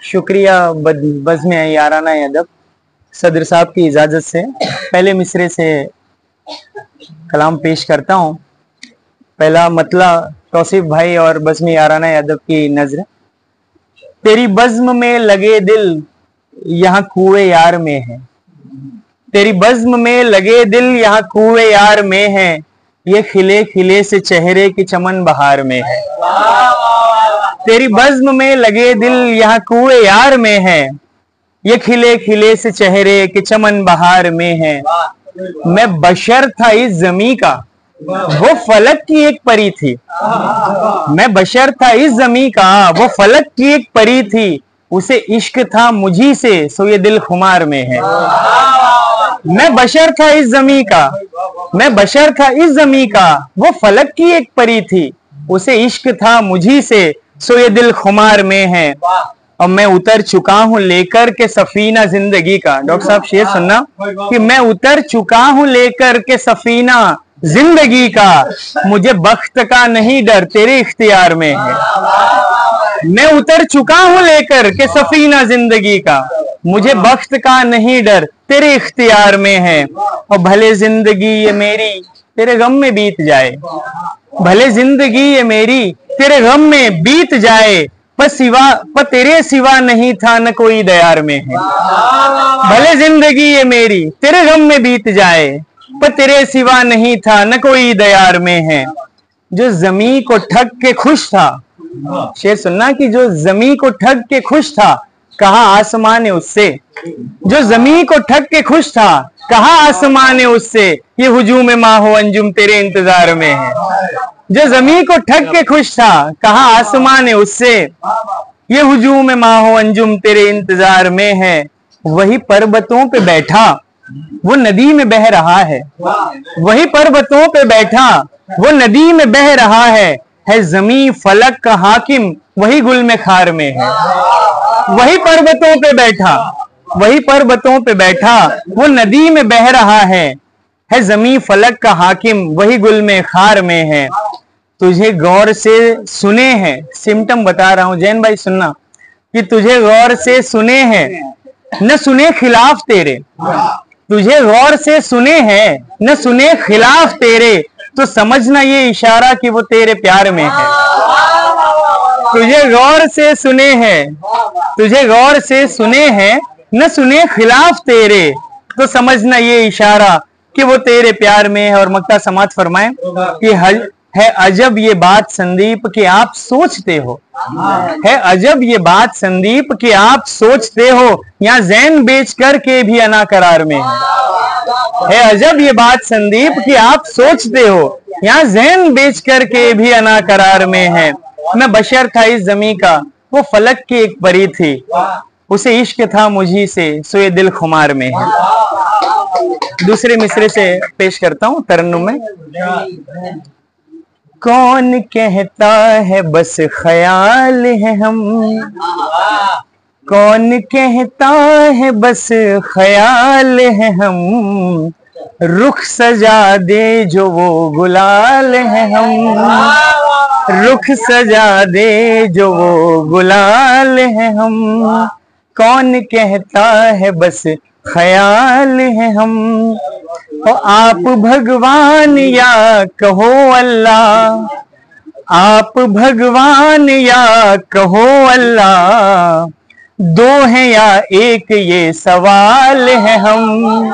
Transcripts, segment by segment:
शुक्रिया बज़्म याराना अदब सदर साहब की इजाजत से पहले मिसरे से कलाम पेश करता हूँ। पहला मतला तौसीफ भाई और बज़्म याराना अदब की नजर। तेरी बज़्म में लगे दिल यहाँ कुएं यार में है, तेरी बज़्म में लगे दिल यहाँ कुएं यार में है, ये खिले खिले से चेहरे की चमन बहार में है। तेरी बज़्म में लगे दिल यहाँ कुएं यार में है, ये खिले खिले से चेहरे के चमन बहार में है। मैं बशर था इस ज़मीं का, वो फलक की एक परी थी। मैं बशर था इस ज़मीं का, वो फलक की एक परी थी। उसे इश्क था मुझी से, सो ये दिल खुमार में है। मैं बशर था इस ज़मीं का, मैं बशर था इस ज़मीं का, वो फलक की एक परी थी। उसे इश्क था मुझी से, सो ये दिल खुमार में है। और मैं उतर चुका हूं लेकर के सफीना जिंदगी का। डॉक्टर साहब शेर सुनना कि मैं उतर चुका हूं लेकर के सफीना जिंदगी का, मुझे बख्त का नहीं डर तेरे इख्तियार में है। मैं उतर चुका हूं लेकर के सफीना जिंदगी का, मुझे बख्त का नहीं डर तेरे इख्तियार में है। और भले जिंदगी ये मेरी तेरे गम में बीत जाए, भले जिंदगी ये मेरी तेरे गम में बीत जाए, पर तेरे सिवा नहीं था न कोई दयार में है। भले जिंदगी ये मेरी तेरे गम में बीत जाए, पर तेरे सिवा नहीं था न कोई दयार में है। जो ज़मीं को ठग के खुश था, शेर सुनना कि जो ज़मीं को ठग के खुश था, कहा आसमां ने उससे। जो ज़मीं को ठग के खुश था, कहा आसमां ने उससे, ये हुजूम माहो अंजुम तेरे इंतजार में है। जो ज़मीं को ठग के खुश था, कहा आसमां ने उससे, ये हुजूम माहो अंजुम तेरे इंतजार में है। वही पर्वतों पे बैठा वो नदी में बह रहा है, वही पर्वतों पे बैठा वो नदी में बह रहा है ज़मीं फलक का हाकिम वही गुल में खार में है। वही पर्वतों पे बैठा, वही पर्वतों पे बैठा वो नदी में बह रहा है ज़मीं फलक का हाकिम वही गुल में खार में है। तुझे गौर से सुने हैं, सिम्टम बता रहा हूं जैन भाई सुनना, कि तुझे गौर से सुने हैं न सुने खिलाफ तेरे। तुझे गौर से सुने हैं न सुने खिलाफ तेरे, तो समझना ये इशारा कि वो तेरे प्यार में है। तुझे गौर से सुने हैं, तुझे गौर से सुने हैं न सुने खिलाफ तेरे, तो समझना ये इशारा कि वो तेरे प्यार में है। और मक्ता समात फरमाए कि है अजब ये बात संदीप कि आप सोचते हो, है अजब ये बात संदीप कि आप सोचते हो, यहाँ जैन बेच करके भी अना करार में है अजब ये बात संदीप कि आप सोचते हो, यहाँ जैन बेच करके भी अना करार में है। मैं बशर था इस ज़मीं का, वो फलक की एक परी थी। उसे इश्क था मुझी से, सो ये दिल खुमार में है। दूसरे मिसरे से पेश करता हूँ तरन्नुम में। कौन कहता है बस ख्याल है हम, कौन कहता है बस ख्याल है हम, रुख सजा दे जो वो गुलाल है हम, रुख सजा दे जो वो गुलाल है हम। कौन कहता है बस ख्याल है हम, और आप भगवान या कहो अल्लाह, आप भगवान या कहो अल्लाह, दो हैं या एक ये सवाल है हम,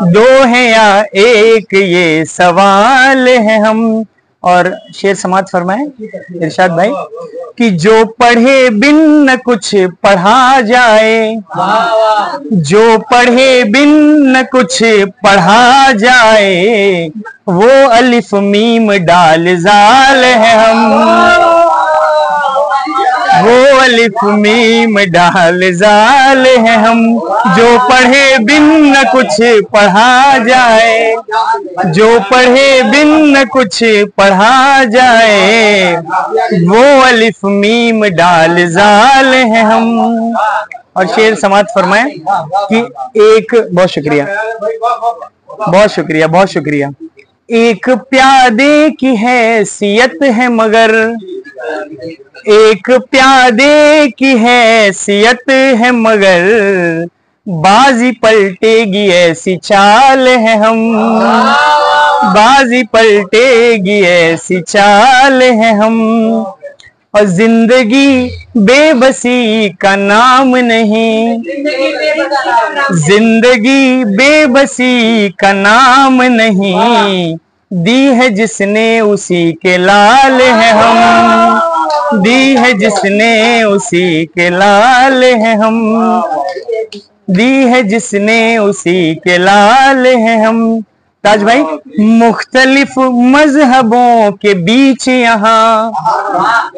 दो हैं या एक ये सवाल है हम। और शेर समात फरमाए इरशाद भाई कि जो पढ़े बिन न कुछ पढ़ा जाए, जो पढ़े बिन न कुछ पढ़ा जाए, वो अलिफ मीम डाल जाल है हम, वो अलिफ मीम डाल जाल है हम। जो पढ़े बिन न कुछ पढ़ा जाए, जो पढ़े बिन न कुछ पढ़ा जाए, वो अलिफ मीम डाल जाल है हम। और शेर समात फरमाए कि एक, बहुत शुक्रिया, बहुत शुक्रिया, बहुत शुक्रिया। एक प्यादे की हैसियत है मगर एक प्यादे की हैसियत है मगर बाजी पलटेगी ऐसी चाल है हम, बाजी पलटेगी ऐसी चाल है हम। और जिंदगी बेबसी का नाम नहीं, जिंदगी बेबसी का नाम नहीं, दी है जिसने उसी के लाल है हम, दी है जिसने उसी के लाल है हम, दी है जिसने उसी के लाल है हम। ताज भाई, मुख्तलिफ मजहबों के बीच यहाँ,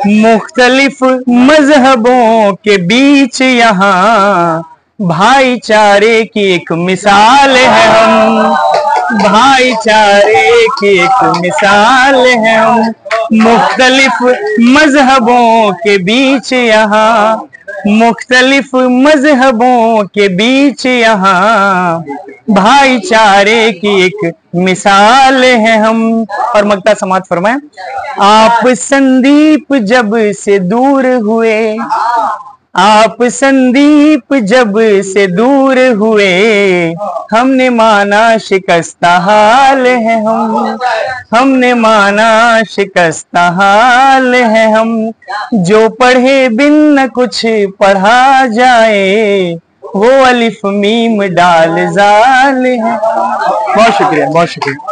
मुख्तलिफ मजहबों के बीच यहाँ भाईचारे की एक मिसाल है हम, भाईचारे की एक मिसाल है हम। मुख्तलिफ मजहबों के बीच यहाँ, मुख्तलिफ मजहबों के बीच यहाँ भाईचारे की एक मिसाल है हम। और मक्ता समात फरमाए, आप संदीप जब से दूर हुए, आप संदीप जब से दूर हुए, हमने माना शिकस्ता हाल है हम, हमने माना शिकस्ता हाल है हम। जो पढ़े बिन न कुछ पढ़ा जाए, वो अलिफ मीम डाल जाल है। बहुत शुक्रिया, बहुत शुक्रिया।